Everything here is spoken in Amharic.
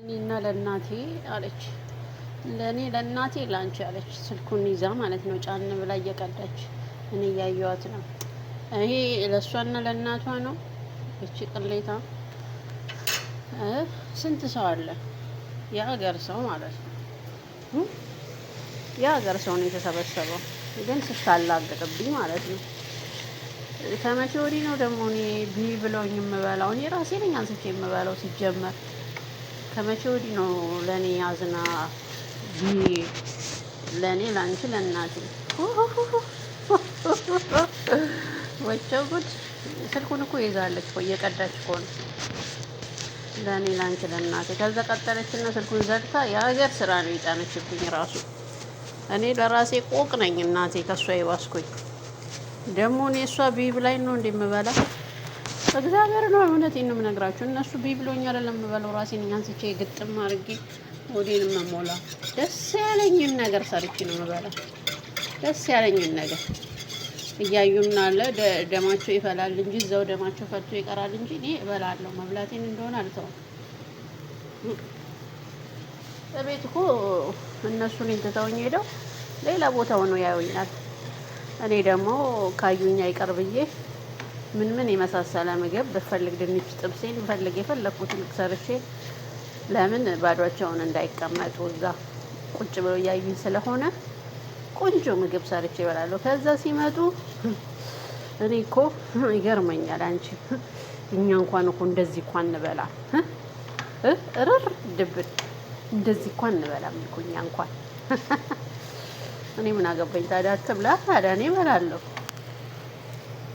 እኔና ለእናቴ አለች። ለእኔ ለእናቴ ላንቺ አለች። ስልኩን ይዛ ማለት ነው ጫን ብላ እየቀዳች እኔ እያየኋት ነው። ይሄ ለእሷና ለእናቷ ነው። እቺ ቅሌታ ስንት ሰው አለ? የሀገር ሰው ማለት ነው። የሀገር ሰው ነው የተሰበሰበው፣ ግን ስታላግጥብኝ ማለት ነው። ከመቼ ወዲህ ነው ደግሞ እኔ ብለውኝ የምበላው? እኔ ራሴ ነኝ አንስቼ የምበላው ሲጀመር። ከመቼ ወዲህ ነው ለእኔ አዝና ለእኔ ለአንቺ ለእናቴ ወቸው ጉድ። ስልኩን እኮ ይዛለች እኮ እየቀዳች እኮ ነው። ለእኔ ለአንቺ ለእናቴ ከዛ ቀጠለችና ስልኩን ዘግታ የሀገር ስራ ነው የጫነችብኝ ራሱ። እኔ ለራሴ ቆቅ ነኝ እናቴ፣ ከእሷ ይባስኩኝ ደግሞ እኔ እሷ ብላኝ ነው እንደምበላ እግዚአብሔር ነው። እውነቴን ነው የምነግራችሁ። እነሱ ብሎኝ አይደለም የምበላው፣ ራሴ ነኝ አንስቼ ግጥም አድርጌ ሆዴን መሞላ። ደስ ያለኝን ነገር ሰርቼ ነው የምበላው። ደስ ያለኝን ነገር እያዩና አለ ደማቸው ይፈላል እንጂ እዛው ደማቸው ፈልቶ ይቀራል እንጂ እኔ እበላለሁ። መብላቴን እንደሆነ አልተውም። በቤት እኮ እነሱን እንትተውኝ ሄደው ሌላ ቦታ ሆነው ያዩኛል። እኔ ደግሞ ካዩኝ አይቀር ብዬ ምን የመሳሰለ ምግብ ብፈልግ ድንች ጥብሴን ብፈልግ የፈለኩትን ሰርቼ፣ ለምን ባዷቸውን እንዳይቀመጡ እዛ ቁጭ ብለው እያዩኝ ስለሆነ ቆንጆ ምግብ ሰርቼ እበላለሁ። ከዛ ሲመጡ እኔ እኮ ይገርመኛል። አንቺ እኛ እንኳን እኮ እንደዚህ እንኳን እንበላ እርር ድብን እንደዚህ እንኳን እንበላም እኮ እኛ እንኳን። እኔ ምን አገባኝ ታዲያ? አትብላ ታዲያ፣ እኔ እበላለሁ።